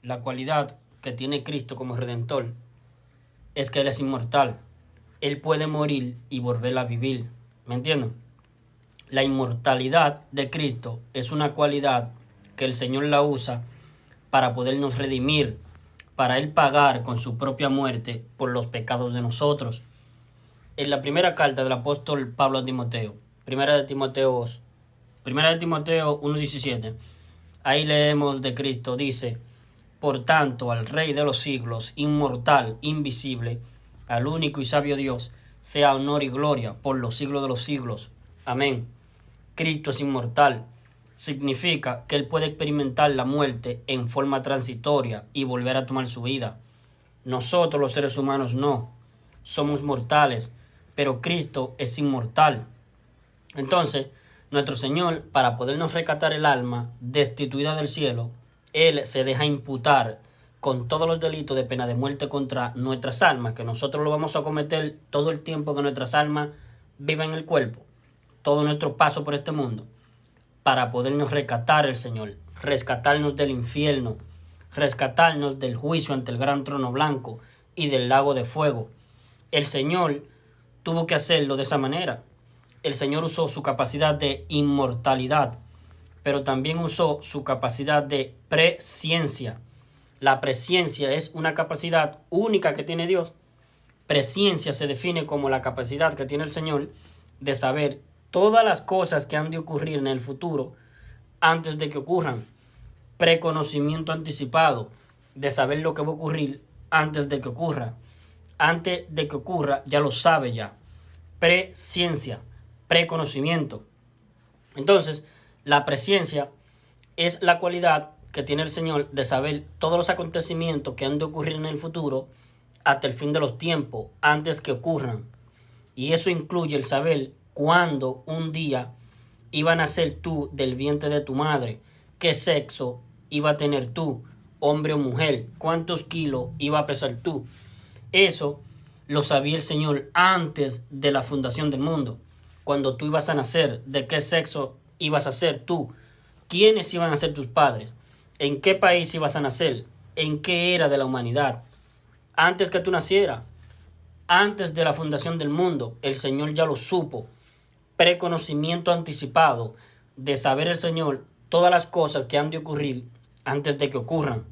La cualidad que tiene Cristo como Redentor es que Él es inmortal. Él puede morir y volver a vivir. ¿Me entienden? La inmortalidad de Cristo es una cualidad que el Señor la usa para podernos redimir, para Él pagar con su propia muerte por los pecados de nosotros. En la primera carta del apóstol Pablo a Timoteo, Primera de Timoteo 1:17, ahí leemos de Cristo, dice: por tanto, al Rey de los siglos, inmortal, invisible, al único y sabio Dios, sea honor y gloria por los siglos de los siglos. Amén. Cristo es inmortal. Significa que Él puede experimentar la muerte en forma transitoria y volver a tomar su vida. Nosotros los seres humanos no. Somos mortales, pero Cristo es inmortal. Entonces, nuestro Señor, para podernos rescatar el alma destituida del cielo, Él se deja imputar con todos los delitos de pena de muerte contra nuestras almas, que nosotros lo vamos a cometer todo el tiempo que nuestras almas vivan en el cuerpo, todo nuestro paso por este mundo, para podernos rescatar el Señor, rescatarnos del infierno, rescatarnos del juicio ante el gran trono blanco y del lago de fuego. El Señor tuvo que hacerlo de esa manera. El Señor usó su capacidad de inmortalidad, pero también usó su capacidad de presciencia. La presciencia es una capacidad única que tiene Dios. Presciencia se define como la capacidad que tiene el Señor de saber todas las cosas que han de ocurrir en el futuro antes de que ocurran. Preconocimiento anticipado, de saber lo que va a ocurrir antes de que ocurra. Antes de que ocurra, ya lo sabe ya. Presciencia, preconocimiento. Entonces, la presciencia es la cualidad que tiene el Señor de saber todos los acontecimientos que han de ocurrir en el futuro hasta el fin de los tiempos, antes que ocurran. Y eso incluye el saber cuándo un día iban a ser tú del vientre de tu madre, qué sexo iba a tener tú, hombre o mujer, cuántos kilos iba a pesar tú. Eso lo sabía el Señor antes de la fundación del mundo, cuando tú ibas a nacer, de qué sexo ibas a ser tú, quiénes iban a ser tus padres, en qué país ibas a nacer, en qué era de la humanidad. Antes que tú nacieras, antes de la fundación del mundo, el Señor ya lo supo. Preconocimiento anticipado, de saber el Señor todas las cosas que han de ocurrir antes de que ocurran.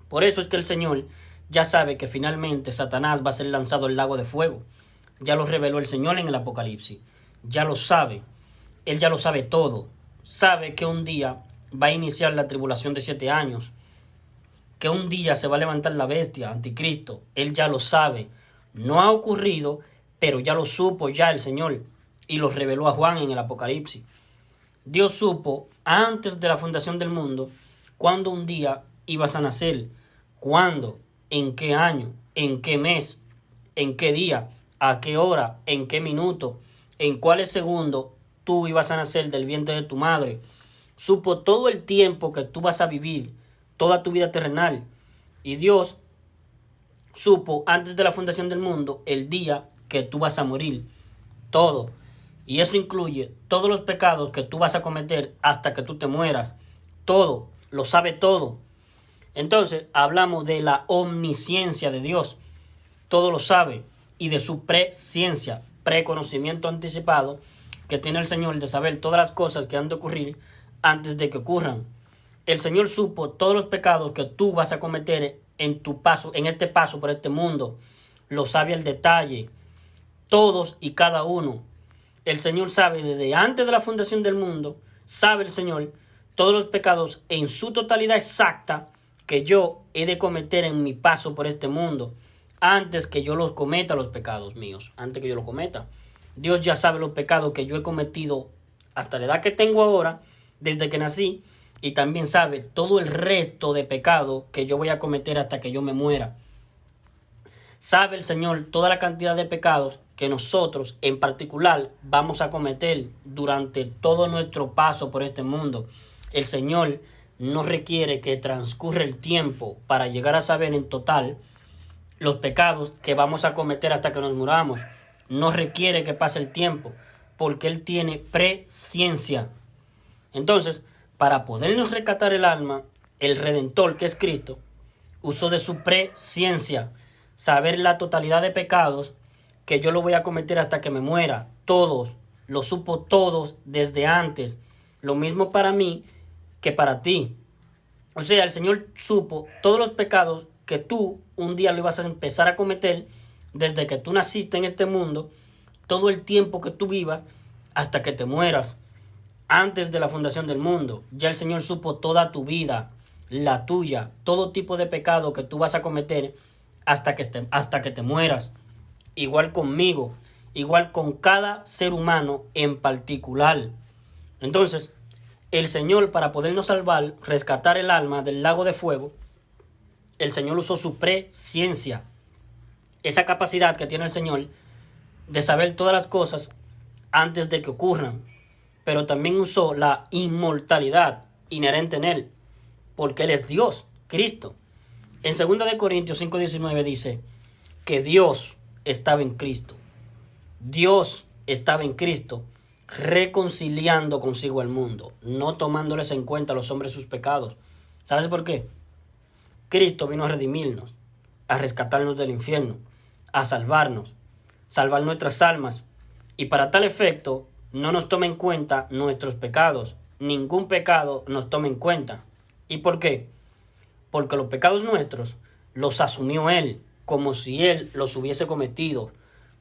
Por eso es que el Señor ya sabe que finalmente Satanás va a ser lanzado al lago de fuego. Ya lo reveló el Señor en el Apocalipsis. Ya lo sabe. Él ya lo sabe todo. Sabe que un día va a iniciar la tribulación de 7 años. Que un día se va a levantar la bestia, anticristo. Él ya lo sabe. No ha ocurrido, pero ya lo supo ya el Señor. Y lo reveló a Juan en el Apocalipsis. Dios supo antes de la fundación del mundo cuándo un día ibas a nacer. ¿Cuándo? ¿En qué año? ¿En qué mes? ¿En qué día? ¿A qué hora? ¿En qué minuto? ¿En cuáles segundos tú ibas a nacer del vientre de tu madre? Supo todo el tiempo que tú vas a vivir, toda tu vida terrenal. Y Dios supo antes de la fundación del mundo el día que tú vas a morir. Todo. Y eso incluye todos los pecados que tú vas a cometer hasta que tú te mueras. Todo. Lo sabe todo. Entonces hablamos de la omnisciencia de Dios. Todo lo sabe. Y de su presciencia, preconocimiento anticipado que tiene el Señor de saber todas las cosas que han de ocurrir antes de que ocurran. El Señor supo todos los pecados que tú vas a cometer en tu paso, en este paso por este mundo. Lo sabe al detalle. Todos y cada uno. El Señor sabe desde antes de la fundación del mundo, sabe el Señor todos los pecados en su totalidad exacta que yo he de cometer en mi paso por este mundo, antes que yo los cometa los pecados míos, antes que yo los cometa. Dios ya sabe los pecados que yo he cometido hasta la edad que tengo ahora, desde que nací, y también sabe todo el resto de pecado que yo voy a cometer hasta que yo me muera. Sabe el Señor toda la cantidad de pecados que nosotros en particular vamos a cometer durante todo nuestro paso por este mundo. El Señor no requiere que transcurra el tiempo para llegar a saber en total los pecados que vamos a cometer hasta que nos muramos. No requiere que pase el tiempo porque Él tiene presciencia. Entonces, para podernos rescatar el alma, el Redentor, que es Cristo, usó de su presciencia, saber la totalidad de pecados que yo lo voy a cometer hasta que me muera. Todos, lo supo todos desde antes. Lo mismo para mí que para ti. O sea, el Señor supo todos los pecados que tú un día lo ibas a empezar a cometer desde que tú naciste en este mundo, todo el tiempo que tú vivas hasta que te mueras. Antes de la fundación del mundo, ya el Señor supo toda tu vida, la tuya, todo tipo de pecado que tú vas a cometer hasta que te mueras. Igual conmigo, igual con cada ser humano en particular. Entonces, el Señor, para podernos salvar, rescatar el alma del lago de fuego, el Señor usó su presciencia, esa capacidad que tiene el Señor de saber todas las cosas antes de que ocurran, pero también usó la inmortalidad inherente en Él, porque Él es Dios, Cristo. En 2 Corintios 5:19 dice que Dios estaba en Cristo. Dios estaba en Cristo reconciliando consigo al mundo, no tomándoles en cuenta a los hombres sus pecados. ¿Sabes por qué? Cristo vino a redimirnos, a rescatarnos del infierno, a salvarnos, salvar nuestras almas, y para tal efecto no nos toma en cuenta nuestros pecados, ningún pecado nos toma en cuenta. ¿Y por qué? Porque los pecados nuestros los asumió Él, como si Él los hubiese cometido,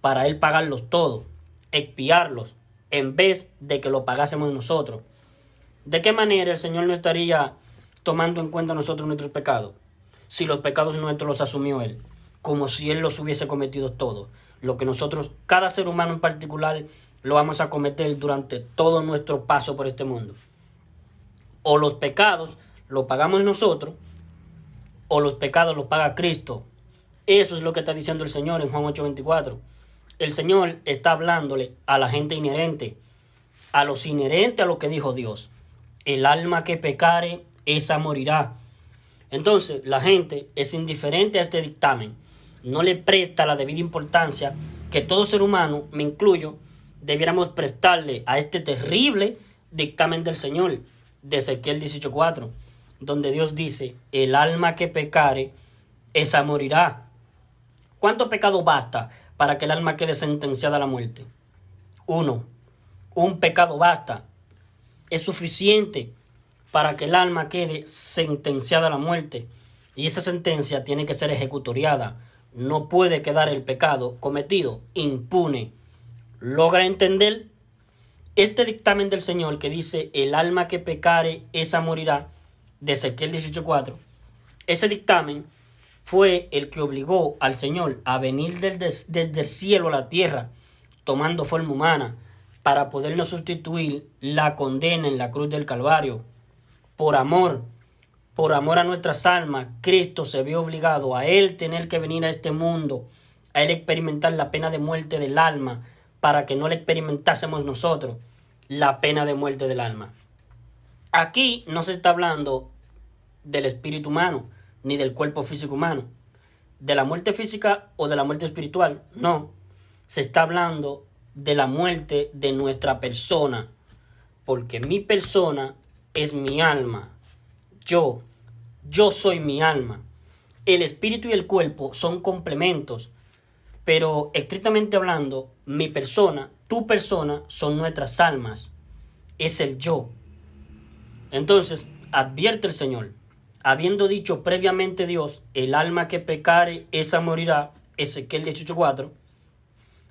para Él pagarlos todos, expiarlos, en vez de que lo pagásemos nosotros. ¿De qué manera el Señor no estaría tomando en cuenta nosotros nuestros pecados? Si los pecados nuestros los asumió Él, como si Él los hubiese cometido todos. Lo que nosotros, cada ser humano en particular, lo vamos a cometer durante todo nuestro paso por este mundo. O los pecados los pagamos nosotros, o los pecados los paga Cristo. Eso es lo que está diciendo el Señor en Juan 8:24. El Señor está hablándole a la gente inherente, a los inherentes a lo que dijo Dios. El alma que pecare, esa morirá. Entonces, la gente es indiferente a este dictamen. No le presta la debida importancia que todo ser humano, me incluyo, debiéramos prestarle a este terrible dictamen del Señor, de Ezequiel 18:4, donde Dios dice, el alma que pecare, esa morirá. ¿Cuánto pecado basta para que el alma quede sentenciada a la muerte? 1. Un pecado basta. Es suficiente para que el alma quede sentenciada a la muerte. Y esa sentencia tiene que ser ejecutoriada. No puede quedar el pecado cometido impune. ¿Logra entender? Este dictamen del Señor que dice, el alma que pecare, esa morirá, de Ezequiel 18:4, ese dictamen fue el que obligó al Señor a venir desde el cielo a la tierra, tomando forma humana, para podernos sustituir la condena en la cruz del Calvario. Por amor a nuestras almas, Cristo se vio obligado a Él tener que venir a este mundo, a Él experimentar la pena de muerte del alma, para que no le experimentásemos nosotros la pena de muerte del alma. Aquí no se está hablando del espíritu humano, ni del cuerpo físico humano, de la muerte física o de la muerte espiritual. No, se está hablando de la muerte de nuestra persona, porque mi persona es mi alma. Yo soy mi alma. El espíritu y el cuerpo son complementos, pero estrictamente hablando, mi persona, tu persona, son nuestras almas. Es el yo. Entonces, advierte el Señor, habiendo dicho previamente Dios, el alma que pecare, esa morirá, Ezequiel 18:4,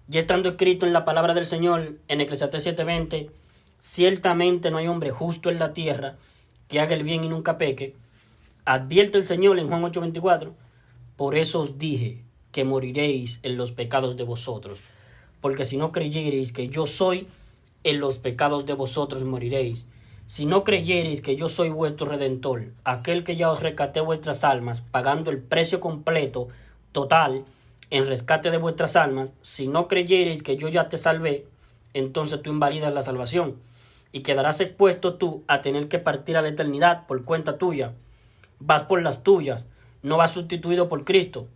ya estando escrito en la palabra del Señor, en Eclesiastés 7:20, ciertamente no hay hombre justo en la tierra que haga el bien y nunca peque. Advierte el Señor en Juan 8:24, por eso os dije que moriréis en los pecados de vosotros, porque si no creyereis que yo soy, en los pecados de vosotros moriréis. Si no creyereis que yo soy vuestro Redentor, aquel que ya os rescaté vuestras almas, pagando el precio completo, total, en rescate de vuestras almas, si no creyereis que yo ya te salvé, entonces tú invalidas la salvación, y quedarás expuesto tú a tener que partir a la eternidad por cuenta tuya. Vas por las tuyas, no vas sustituido por Cristo.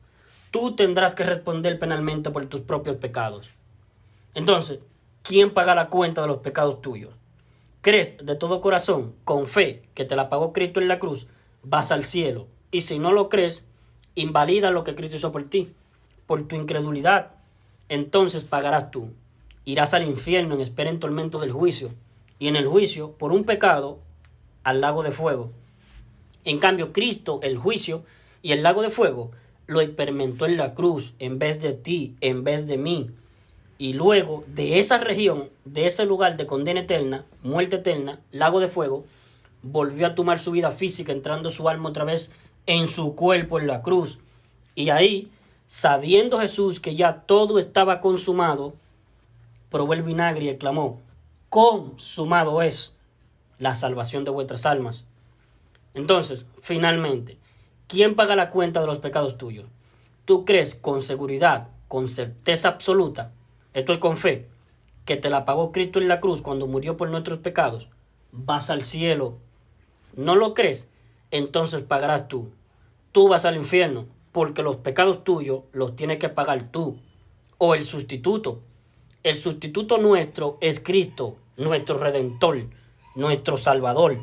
Tú tendrás que responder penalmente por tus propios pecados. Entonces, ¿quién paga la cuenta de los pecados tuyos? ¿Crees de todo corazón, con fe, que te la pagó Cristo en la cruz? vas al cielo. Y si no lo crees, invalida lo que Cristo hizo por ti, por tu incredulidad. Entonces pagarás tú. Irás al infierno en espera en tormento del juicio. Y en el juicio, por un pecado, al lago de fuego. En cambio, Cristo, el juicio y el lago de fuego, lo experimentó en la cruz, en vez de ti, en vez de mí. Y luego de esa región, de ese lugar de condena eterna, muerte eterna, lago de fuego, volvió a tomar su vida física, entrando su alma otra vez en su cuerpo en la cruz. Y ahí, sabiendo Jesús que ya todo estaba consumado, probó el vinagre y exclamó: consumado es la salvación de vuestras almas. Entonces, finalmente, ¿quién paga la cuenta de los pecados tuyos? ¿Tú crees con seguridad, con certeza absoluta, esto es con fe, que te la pagó Cristo en la cruz cuando murió por nuestros pecados? Vas al cielo. ¿No lo crees? Entonces pagarás tú. Tú vas al infierno, porque los pecados tuyos los tienes que pagar tú. O el sustituto. El sustituto nuestro es Cristo, nuestro Redentor, nuestro Salvador.